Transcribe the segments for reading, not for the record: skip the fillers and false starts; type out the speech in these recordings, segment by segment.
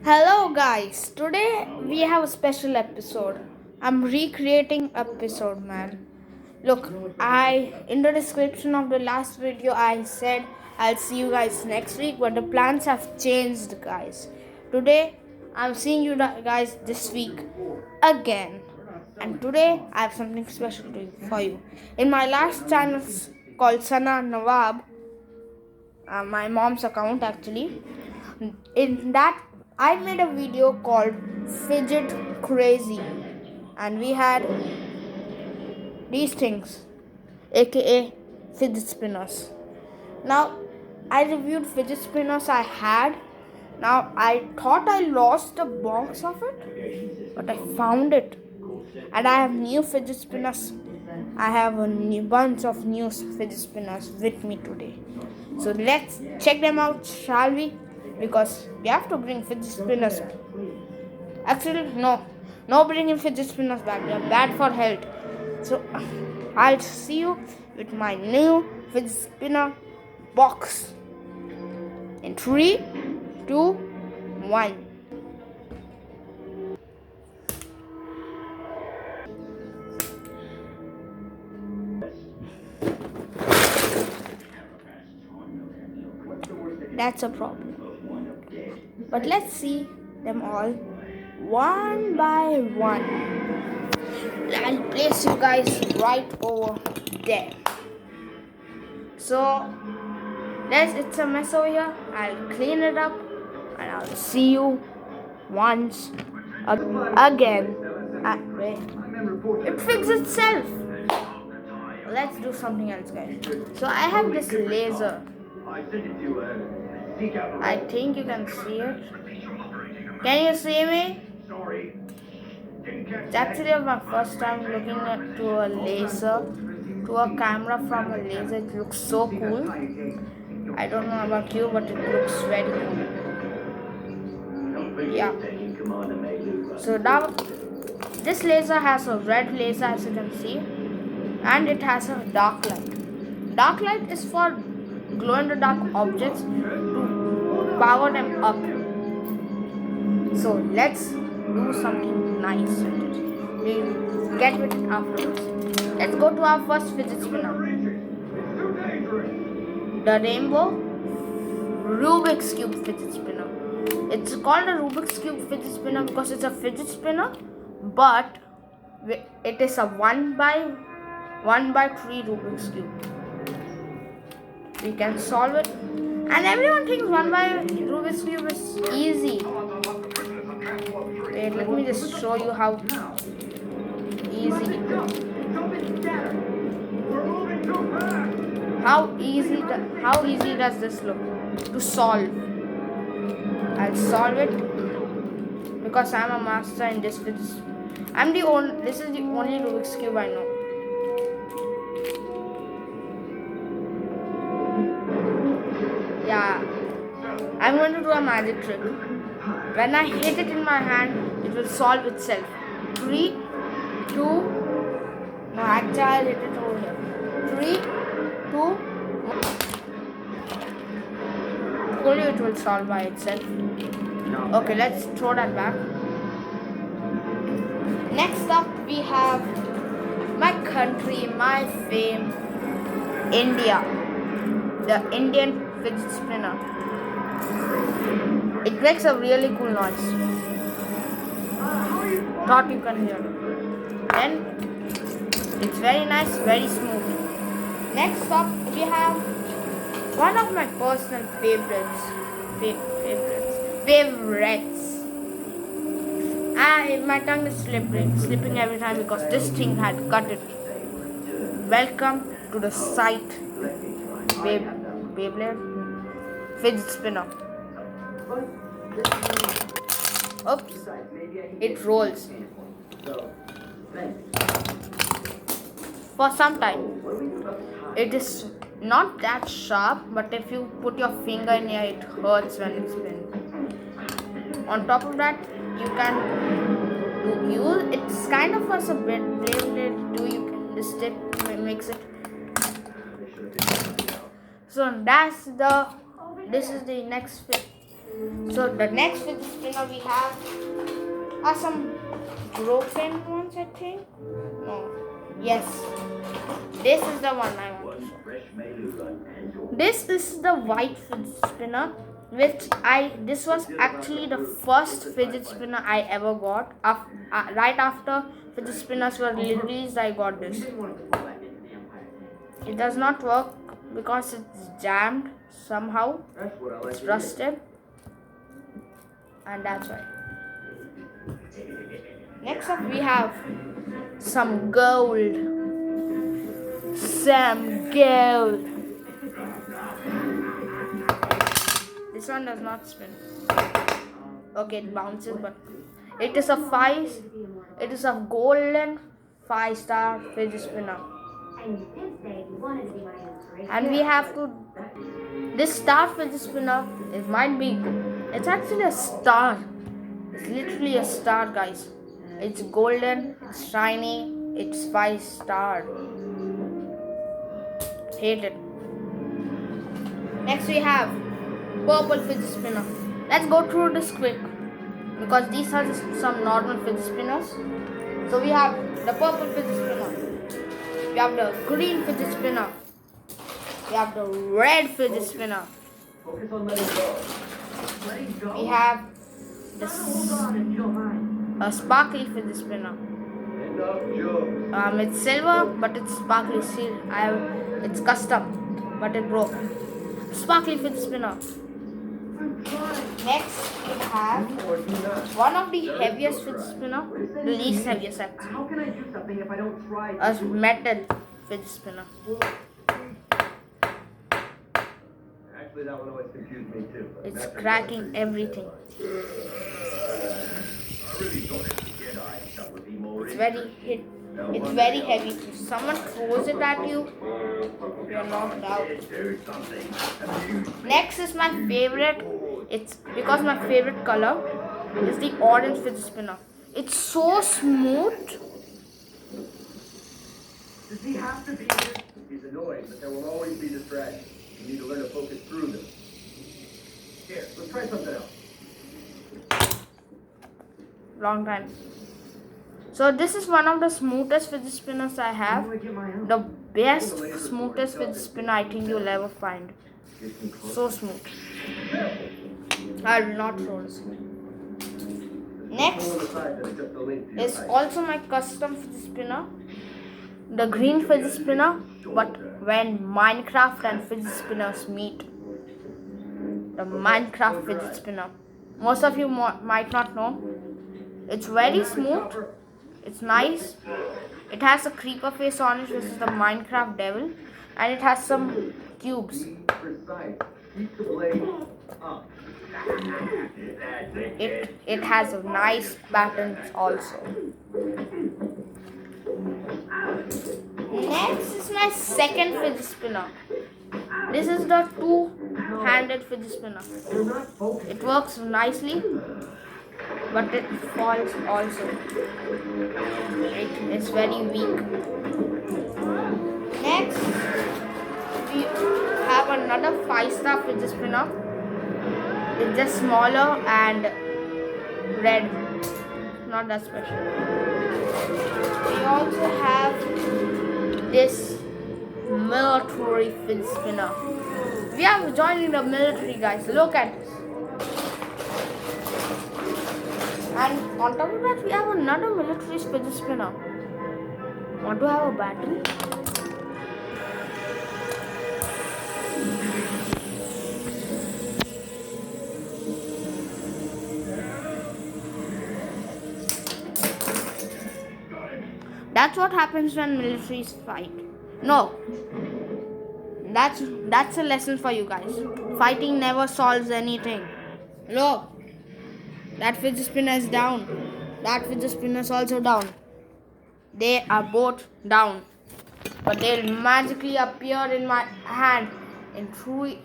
Hello guys, today we have a special episode. I'm recreating episode man. Look, I in the description of the last video I said I'll see you guys next week, but the plans have changed guys. Today I'm seeing you guys this week again. And today I have something special for you. In my last channel called Sana Nawab, my mom's account actually. In that, I made a video called Fidget Crazy, and we had these things, aka fidget spinners. Now, I reviewed fidget spinners I had. Now, I thought I lost the box of it, but I found it, and I have new fidget spinners. I have a new bunch of new fidget spinners with me today. So let's check them out, shall we? Because we have to bring fidget spinners. Actually, no bringing fidget spinners back. They're bad for health. So I'll see you with my new fidget spinner box in 3, 2, 1. That's a problem. But let's see them all one by one. I'll place you guys right over there. So it's a mess over here. I'll clean it up and I'll see you once again. Wait. It fixed itself. Let's do something else, guys. So I have this laser. I think you can see it. Can you see me? It's actually my first time looking to a laser, to a camera from a laser. It looks so cool. I don't know about you, but it looks very cool. Yeah. So now, this laser has a red laser, as you can see, and it has a dark light. Dark light is for glow-in-the-dark objects to power them up. So let's do something nice with it. We'll get with it afterwards. Let's go to our first fidget spinner. The rainbow Rubik's Cube fidget spinner. It's called a Rubik's Cube fidget spinner because it's a fidget spinner, but it is a 1 by 3 Rubik's Cube. We can solve it. And everyone thinks 1 by Rubik's Cube is easy. Wait, let me just show you how easy it is. How easy does this look to solve? I'll solve it because I'm a master in this. This is the only Rubik's Cube I know. Yeah, I'm going to do a magic trick. When I hit it in my hand, it will solve itself. 3, 2, no, actually I'll hit it over here. 3, 2, 1. Only it will solve by itself. Okay, let's throw that back. Next up, we have my country, my fame, India. The Indian fidget spinner. It makes a really cool noise. Thought you can hear it. Then it's very nice, very smooth. Next up, we have one of my personal favorites. My tongue is slipping every time because this thing had cut it. Welcome to the site, Beyblade fidget spinner. Oops, it rolls for some time. It is not that sharp, but if you put your finger in here, it hurts when it spins. On top of that, you can use it's kind of as a blade too. You can this tip makes it. So this is the next So the next fidget spinner we have are some broken ones, I think. No. Yes. This is the one I want to show. This is the white fidget spinner, this was actually the first fidget spinner I ever got. Right after fidget spinners were released, I got this. It does not work because it's jammed somehow. It's rusted, and that's why. Next up we have some gold. This one does not spin. Okay, it bounces, but it is a golden 5-star fidget spinner. And we have this star fidget spinner, it might be, it's actually a star. It's literally a star, guys. It's golden, it's shiny, it's 5-star. Hate it. Next we have purple fidget spinner. Let's go through this quick because these are just some normal fidget spinners. So we have the purple fidget spinner. We have the green fidget spinner. We have the red fidget spinner. We have a sparkly fidget spinner. It's silver, but it's sparkly. It's custom, but it broke. Sparkly fidget spinner. Next, we have one of the heaviest fidget spinner, the least heaviest actually. How can I do something if I don't try? A metal fidget spinner. Actually, that one always confused me too. It's cracking everything. It's very heavy. If someone throws it at you, you're knocked out. Next is my favorite. It's because my favorite color is the orange fidget spinner. It's so smooth. Does he have to be here? He's annoying, but there will always be distractions. You need to learn to focus through them. Here, let's try something else. Long time. So this is one of the smoothest fidget spinners I have. The best, smoothest fidget spinner I think you'll ever find. So smooth. I will not throw this. Next is also my custom fidget spinner. The green fidget spinner, but when Minecraft and fidget spinners meet. The Minecraft fidget spinner. Most of you might not know. It's very smooth. It's nice. It has a creeper face on it, which is the Minecraft devil, and it has some cubes. It has a nice patterns also. Next is my second fidget spinner. This is the two-handed fidget spinner. It works nicely, but it falls also. It is very weak. Next, we have another 5-star fidget spinner. It's just smaller and red. Not that special. We also have this military fidget spinner. We are joining the military, guys. Look at this. And on top of that, we have another military fidget spinner. Want to have a battle? That's what happens when militaries fight. No. That's a lesson for you guys. Fighting never solves anything. Look. That fidget spinner is down. That fidget spinner is also down. They are both down. But they'll magically appear in my hand in 3.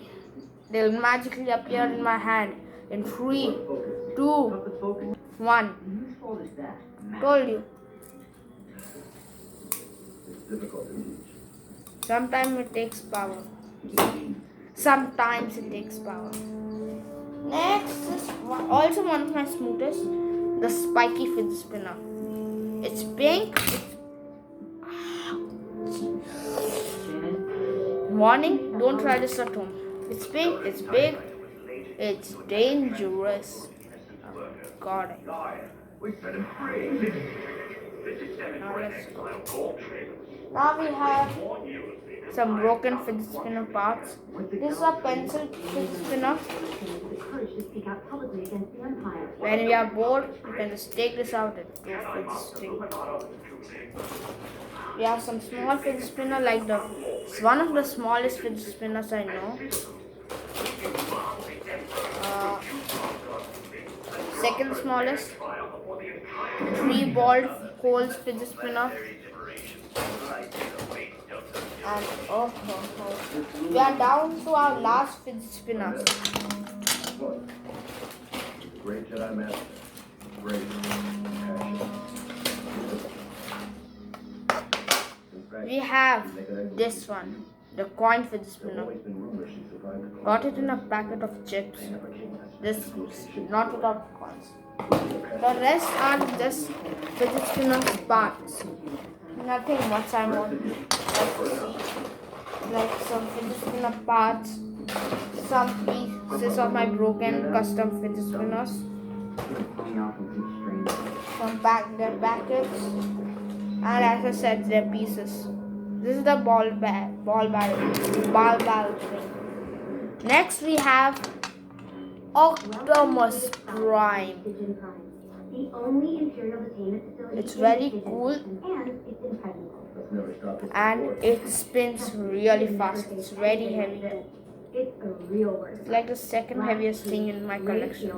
They'll magically appear in my hand in 3, 2, 1. Told you. Sometimes it takes power. Sometimes it takes power. Next is also one of my smoothest, the spiky fidget spinner. It's pink. Warning, don't try this at home. It's pink, it's big, it's dangerous. Oh, God. Now let's go. Now we have some broken fidget spinner parts. This is a pencil fidget spinner. When we are bored, you can just take this out and do fidgeting. We have some small fidget spinner like it's one of the smallest fidget spinners I know. Second smallest, 3-balled holes fidget spinner. And we are down to our last fidget spinner. Great Jedi Master. Great. We have this one, the coin fidget spinner. Got it in a packet of chips. This not without coins. The rest are just fidget spinner parts. Nothing much I want to see. Like some fidget spinner parts, some pieces of my broken custom fidget spinners, some their packets, and as I said, their pieces. This is the ball barrel thing. Next we have Optimus Prime. It's very cool and it spins really fast. It's very heavy too. It's like the second heaviest thing in my collection.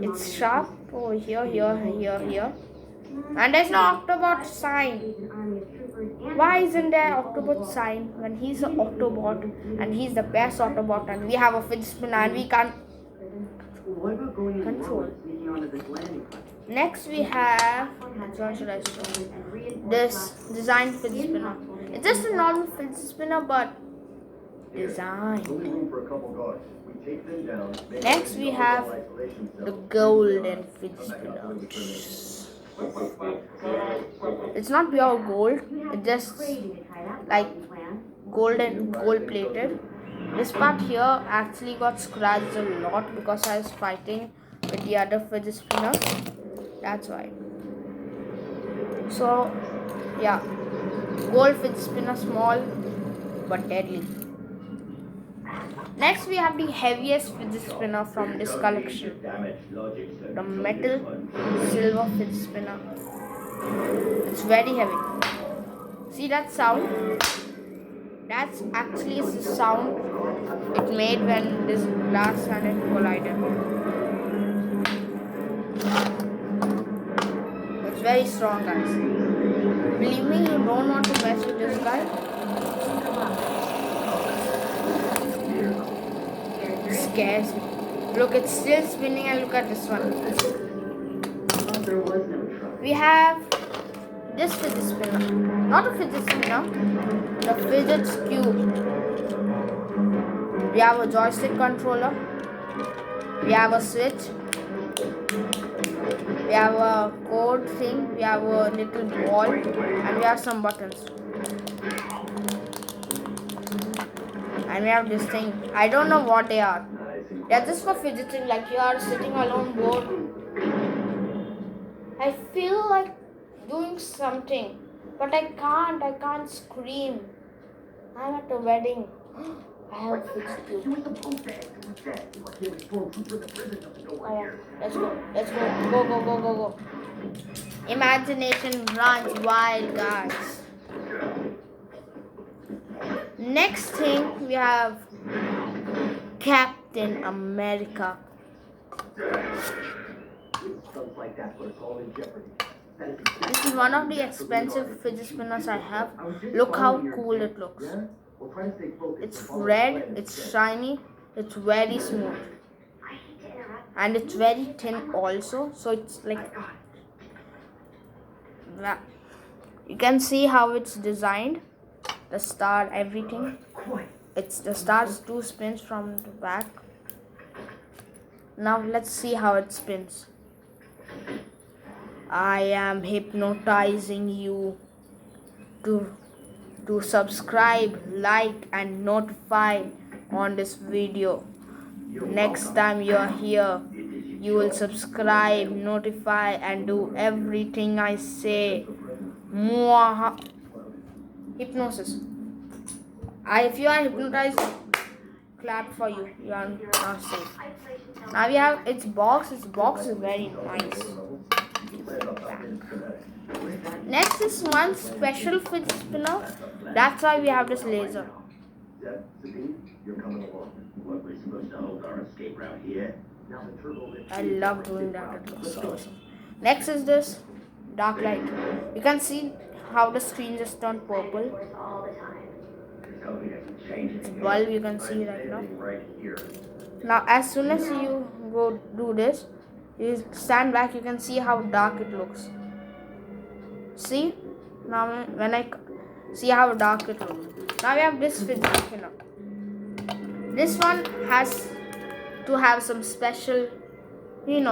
It's sharp over here. And there's no Autobot sign. Why isn't there Autobot sign when he's an Autobot and he's the best Autobot and we have a fidget spinner and we can't control? Next we have, what should I show? This design fidget spinner. It's just a normal fidget spinner but designed. Next we have the golden fidget spinner. It's not pure gold, it's just like gold plated. This part here actually got scratched a lot because I was fighting with the other fidget spinners. That's why. So yeah, gold fidget spinner, small but deadly. Next we have the heaviest fidget spinner from this collection, the metal silver fidget spinner. It's very heavy. See that sound? That's actually the sound it made when this glass and it collided. It's very strong, guys. Believe me, you don't want to mess with this guy. It scares me. Look, it's still spinning and look at this one. We have this fidget spinner. Not a fidget spinner, the Fidget cube. We have a joystick controller. We have a switch. We have a code thing. We have a little ball. And we have some buttons. And we have this thing. I don't know what they are. They are just for fidgeting, like you are sitting alone bored. I feel like doing something, but I can't scream. I'm at a wedding. I have a fidget cube. Oh, yeah. Let's go. Go. Imagination runs wild, guys. Next thing we have Captain America. This is one of the expensive fidget spinners I have. Look how cool it looks. It's red, it's shiny, it's very smooth. And it's very thin also. So it's like, you can see how it's designed. The star, everything. it starts 2 spins from the back. Now let's see how it spins. I am hypnotizing you to subscribe, like and notify on this video. Next time you're here, you will subscribe, notify and do everything I say. Mwah. Hypnosis. If you are hypnotized, clap for you. You are now safe. Now we have its box. Its box is very nice. Next is one special fidget spinner. That's why we have this laser. You're coming along. What, we're supposed to hold our escape route here? Now the turbo lift. I love doing that. It looks so awesome. Next is this dark light. You can see how the screen just turned purple. It's bulb you can see right now. Now as soon as you go do this, you stand back, you can see how dark it looks. See? Now when I see how dark it looks. Now we have this fidget spinner. This one has to have some special,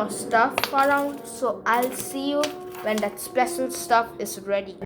stuff around. So I'll see you when that special stuff is ready.